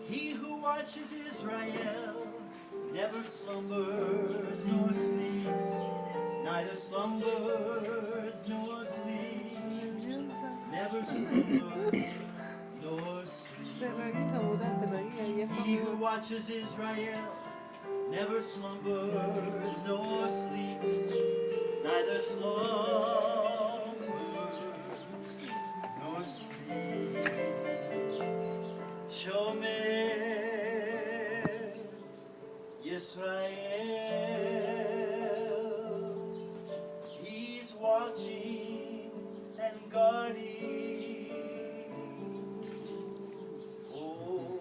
He who watches Israel never slumbers nor sleeps, neither slumbers nor sleeps, never slumbers nor sleeps. He who watches Israel never slumbers nor sleeps, neither slumbers nor sleeps. Shomer Yisrael, he's watching and guarding over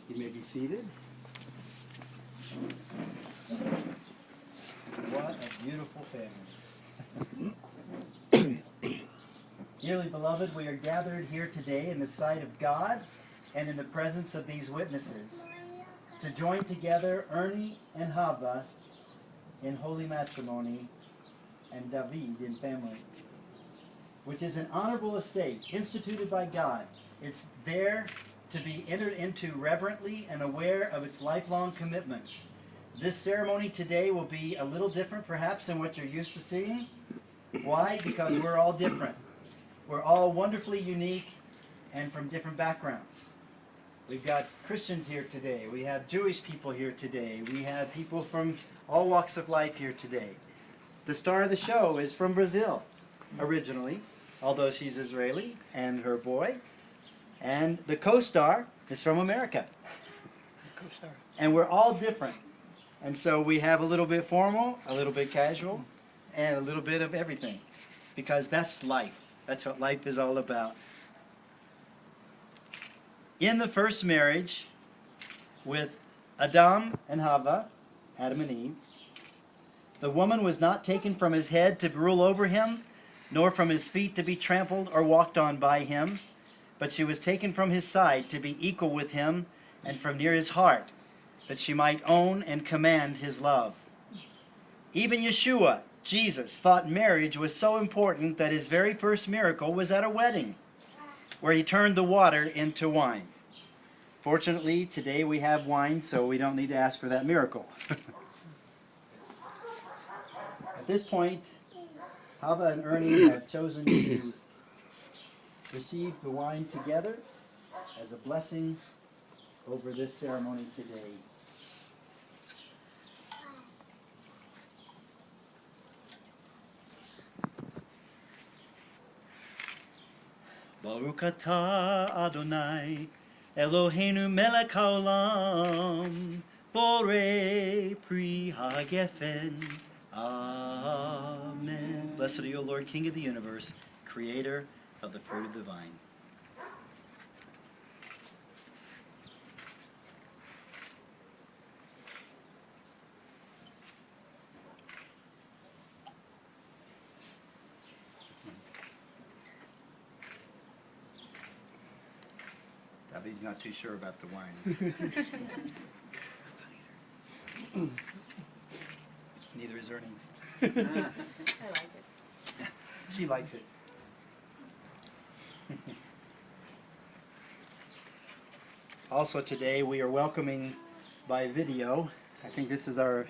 You may be seated. What a beautiful family. Dearly beloved, we are gathered here today in the sight of God and in the presence of these witnesses to join together Ernie and Hava in holy matrimony and David in family, which is an honorable estate instituted by God. It's there to be entered into reverently and aware of its lifelong commitments. This ceremony today will be a little different perhaps than what you're used to seeing. Why? Because we're all different. We're all wonderfully unique and from different backgrounds. We've got Christians here today. We have Jewish people here today. We have people from all walks of life here today. The star of the show is from Brazil originally, although she's Israeli, and her boy. And the co-star is from America. And we're all different. And so we have a little bit formal, a little bit casual, and a little bit of everything. Because that's life. That's what life is all about. In the first marriage with Adam and Hava, Adam and Eve, the woman was not taken from his head to rule over him, nor from his feet to be trampled or walked on by him, but she was taken from his side to be equal with him, and from near his heart, that she might own and command his love. Even Yeshua, Jesus, thought marriage was so important that his very first miracle was at a wedding, where he turned the water into wine. Fortunately, today we have wine, so we don't need to ask for that miracle. At this point, Hava and Ernie have chosen to receive the wine together as a blessing over this ceremony today. Baruch atah Adonai Eloheinu melech haolam borei pri hagefen. Amen. Blessed are you, O Lord, King of the universe, creator of the fruit of the vine. David's not too sure about the wine. Neither is Ernie. I like it. She likes it. Also today we are welcoming by video. I think this is our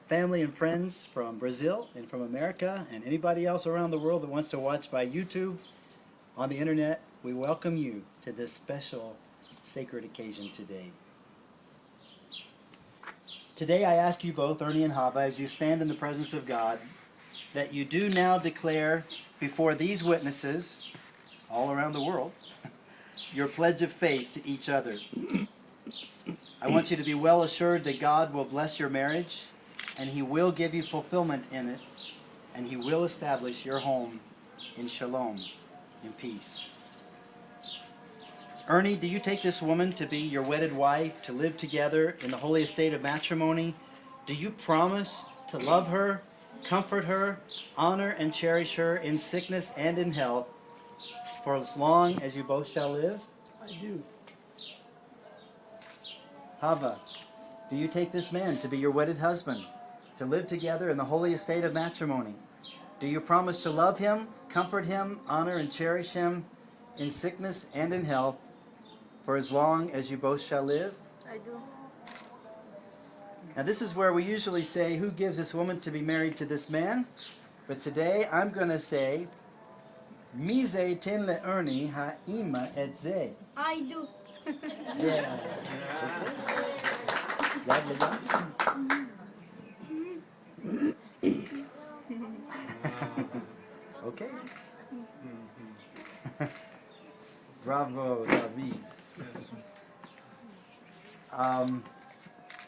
family and friends from Brazil and from America and anybody else around the world that wants to watch by YouTube on the internet. We welcome you to this special sacred occasion today. today I ask you both, Ernie and Hava, as you stand in the presence of God, that you do now declare before these witnesses all around the world your pledge of faith to each other. I want you to be well assured that God will bless your marriage, and He will give you fulfillment in it, and He will establish your home in shalom, in peace. Ernie, do you take this woman to be your wedded wife, to live together in the holy estate of matrimony? Do you promise to love her, comfort her, honor and cherish her in sickness and in health, for as long as you both shall live? I do. Hava, do you take this man to be your wedded husband, to live together in the holy estate of matrimony? Do you promise to love him, comfort him, honor and cherish him in sickness and in health, for as long as you both shall live? I do. Now this is where we usually say, who gives this woman to be married to this man? But today I'm going to say, Mise ten le Ernie ha'ima et ze. I do. Yeah. Lovely, okay. Bravo, David.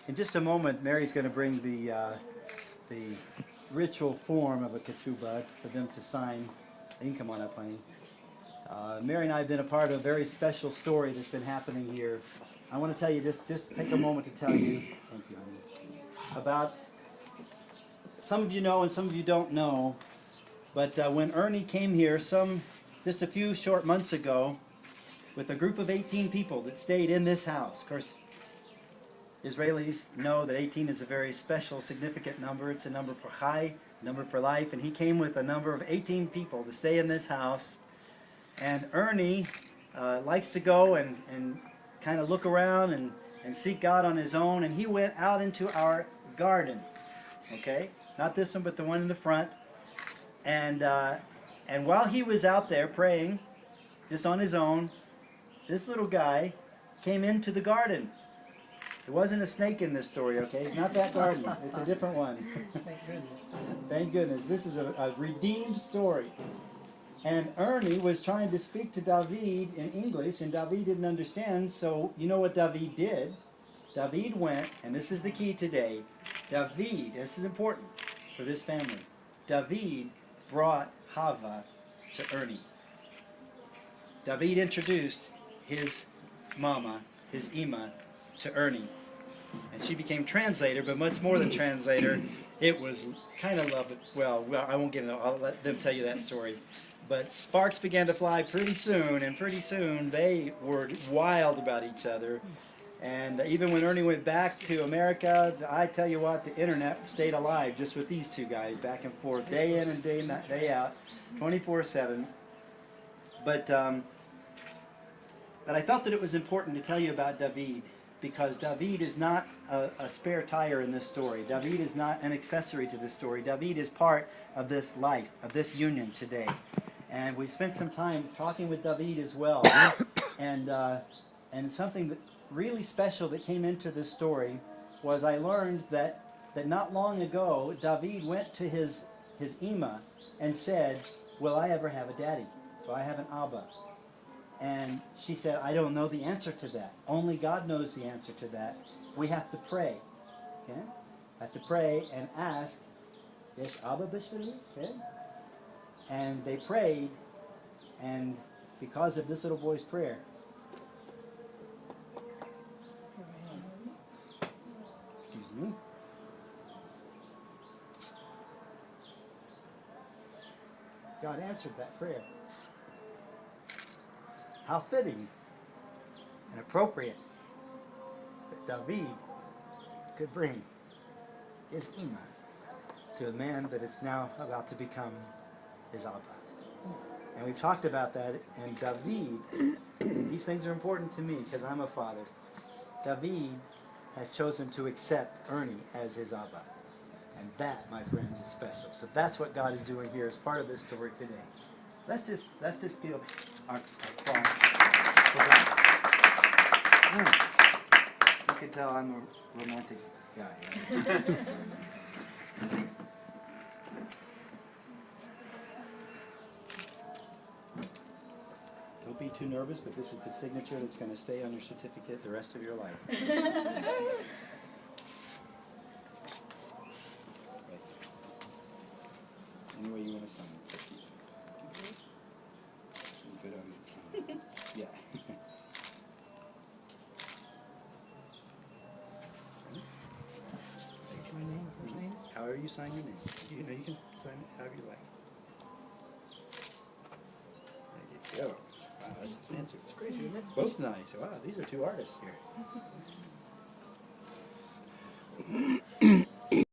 In just a moment, Mary's going to bring the ritual form of a ketubah for them to sign. You can come on up, honey. Mary and I have been a part of a very special story that's been happening here. I want to tell you, just take a moment to tell you, thank you, honey, about, some of you know and some of you don't know, but when Ernie came here just a few short months ago with a group of 18 people that stayed in this house. Of course, Israelis know that 18 is a very special, significant number. It's a number for chai, a number for life, and he came with a number of 18 people to stay in this house. And Ernie likes to go and kind of look around and seek God on his own, and he went out into our garden, okay? Not this one, but the one in the front. And while he was out there praying, just on his own, this little guy came into the garden. There wasn't a snake in this story, okay? It's not that garden. It's a different one. Thank goodness. Thank goodness. This is a redeemed story. And Ernie was trying to speak to David in English, and David didn't understand, so you know what David did? David went, and this is the key today, David, this is important for this family, David brought Hava to Ernie. David introduced his mama, his Ima, to Ernie. And she became translator, but much more than translator. It was kind of love. Well, I won't get into it. I'll let them tell you that story. But sparks began to fly pretty soon, and pretty soon they were wild about each other. And even when Ernie went back to America, I tell you what, the internet stayed alive just with these two guys, back and forth, day in and day out, 24/7. But I felt that it was important to tell you about David, because David is not a spare tire in this story. David is not an accessory to this story. David is part of this life, of this union today. And we spent some time talking with David as well. And something that really special that came into this story was I learned that not long ago, David went to his Ima and said, will I ever have a daddy? Will I have an Abba? And she said, I don't know the answer to that. Only God knows the answer to that. We have to pray. Okay? Have to pray and ask, Yesh Abba Bishvili? Okay? And they prayed, and because of this little boy's prayer, excuse me, God answered that prayer. How fitting and appropriate that David could bring his Ima to a man that is now about to become his Abba. And we've talked about that, and David, these things are important to me because I'm a father. David has chosen to accept Ernie as his Abba. And that, my friends, is special. So that's what God is doing here as part of this story today. Let's just feel our applause for God. You can tell I'm a romantic guy. Right? Don't be too nervous, but this is the signature that's going to stay on your certificate the rest of your life. Any way you want to sign it. Good on you. Yeah. My name, first name? However you sign your name. You know, you can sign it however you like. There you go. Wow, that's a fancy. It's crazy, isn't it? Both nice. Wow, these are two artists here.